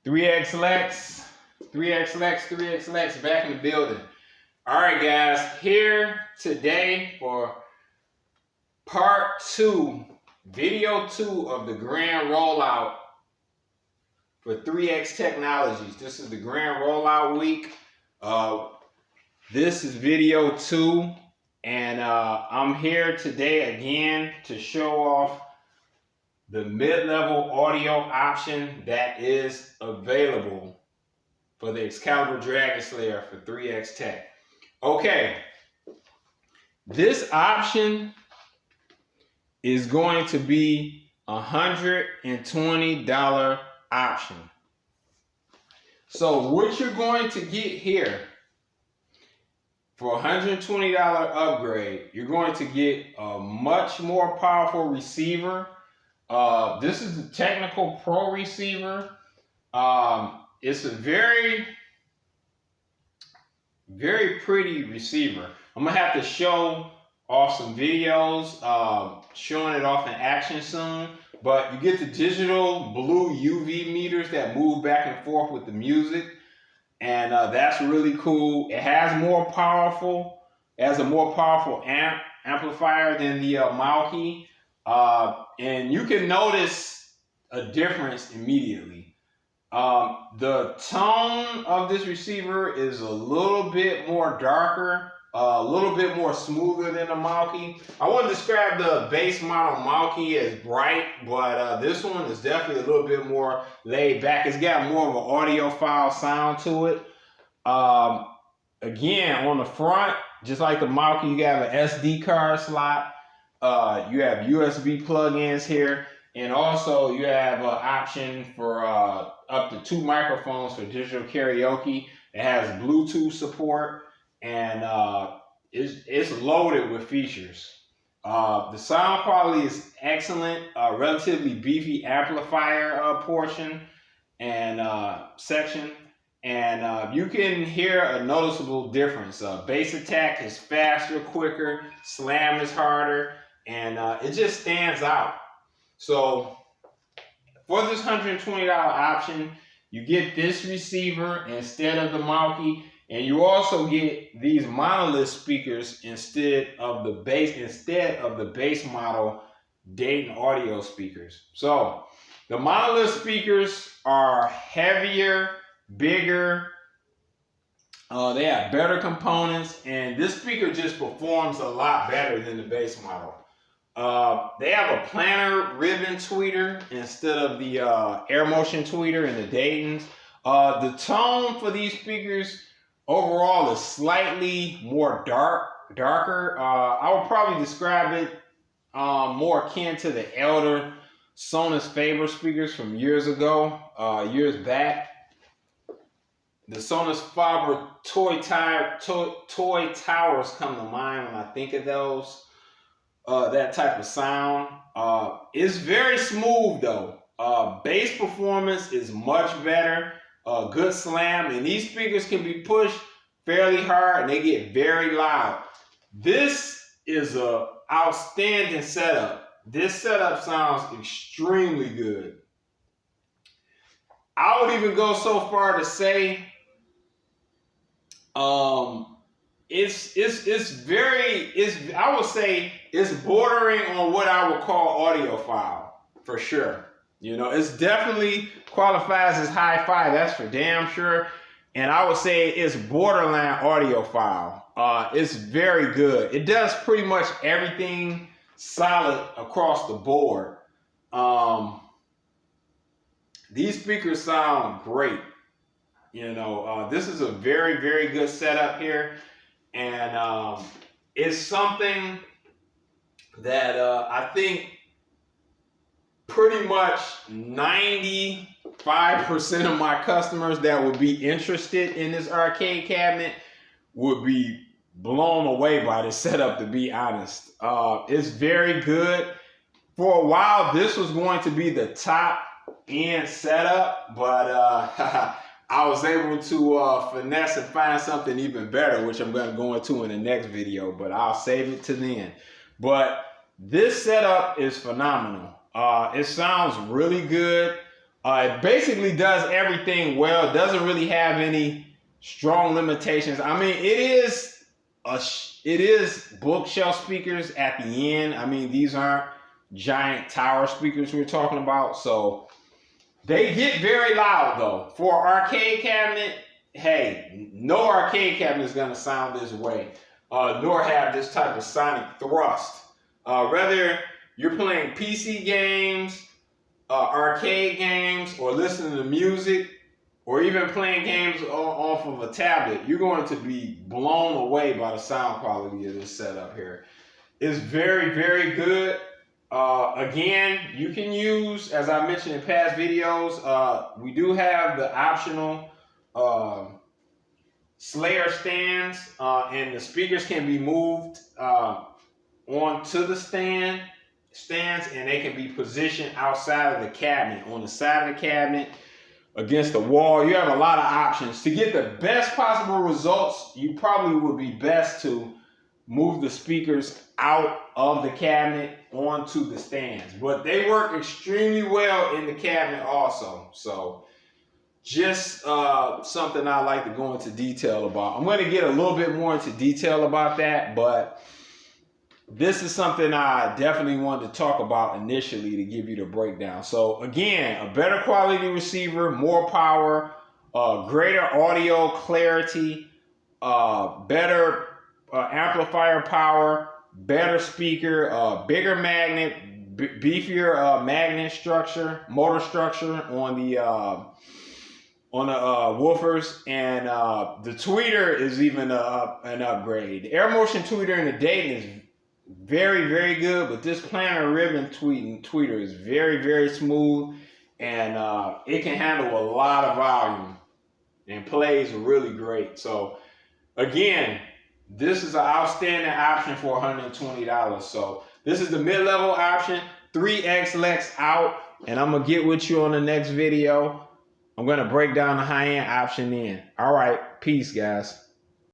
3X Lex, 3X Lex, 3X Lex back in the building. All right, guys, here today for part 2, video 2 of the grand rollout for 3X Technologies. This is the grand rollout week. This is video 2, and I'm here today again to show off the mid-level audio option that is available for the Excalibur Dragon Slayer for 3XTECH. Okay, this option is going to be $120 option. So what you're going to get here for $120 upgrade, you're going to get a much more powerful receiver. This is the Technical Pro receiver. It's a very, very pretty receiver. I'm gonna have to show off some videos showing it off in action soon. But you get the digital blue UV meters that move back and forth with the music, and that's really cool. It has a more powerful amplifier than the Mauki. And you can notice a difference immediately. The tone of this receiver is a little bit more darker, a little bit more smoother than the Mauki. I wouldn't describe the base model Mauki as bright, but this one is definitely a little bit more laid back. It's got more of an audiophile sound to it. Again, on the front, just like the Mauki, you have an SD card slot. You have USB plug-ins here, and also you have an option for up to 2 microphones for digital karaoke. It has Bluetooth support, and it's loaded with features. The sound quality is excellent, relatively beefy amplifier portion and section, and you can hear a noticeable difference. Bass attack is faster, quicker, slam is harder, and it just stands out. So for this $120 option, you get this receiver instead of the Mauki, and you also get these monolith speakers instead of the base model Dayton audio speakers. So the monolith speakers are heavier, bigger, they have better components, and this speaker just performs a lot better than the base model. They have a planar ribbon tweeter instead of the air motion tweeter in the Daytons. The tone for these speakers overall is slightly more darker. I would probably describe it more akin to the elder Sonus Faber speakers from years ago, years back. The Sonus Faber toy towers come to mind when I think of those. That type of sound. It's very smooth though. Bass performance is much better. Good slam, and these speakers can be pushed fairly hard and they get very loud. This is a outstanding setup. This setup sounds extremely good. I would even go so far to say I would say it's bordering on what I would call audiophile for sure. You know, it's definitely qualifies as hi-fi, that's for damn sure. And I would say it's borderline audiophile. It's very good. It does pretty much everything solid across the board. These speakers sound great. You know, this is a very, very good setup here. And it's something that I think pretty much 95% of my customers that would be interested in this arcade cabinet would be blown away by this setup, to be honest. It's very good. For a while, this was going to be the top end setup, but I was able to finesse and find something even better, which I'm going to go into in the next video, but I'll save it to then. But this setup is phenomenal. It sounds really good. It basically does everything well. It doesn't really have any strong limitations. I mean, it is bookshelf speakers at the end. I mean, these aren't giant tower speakers we're talking about. So they get very loud though. For an arcade cabinet, hey, no arcade cabinet is gonna sound this way, nor have this type of sonic thrust. Whether you're playing PC games, arcade games, or listening to music, or even playing games off of a tablet, you're going to be blown away by the sound quality of this setup here. It's very, very good. Again, you can use, as I mentioned in past videos, we do have the optional Slayer stands, and the speakers can be moved onto the stands, and they can be positioned outside of the cabinet, on the side of the cabinet, against the wall. You have a lot of options. To get the best possible results, you probably would be best to move the speakers out of the cabinet onto the stands. But they work extremely well in the cabinet also. So just something I like to go into detail about. I'm going to get a little bit more into detail about that, but this is something I definitely wanted to talk about initially to give you the breakdown. So again, a better quality receiver, more power, greater audio clarity, better amplifier power, better speaker, bigger magnet, beefier magnet structure, motor structure on the woofers, and the tweeter is even an upgrade. The Air Motion tweeter in the Dayton is very, very good, but this planar ribbon tweeter is very, very smooth, and it can handle a lot of volume and plays really great. So again, this is an outstanding option for $120. So this is the mid-level option, 3XTECH out, and I'm gonna get with you on the next video. I'm gonna break down the high-end option in. All right, peace, guys.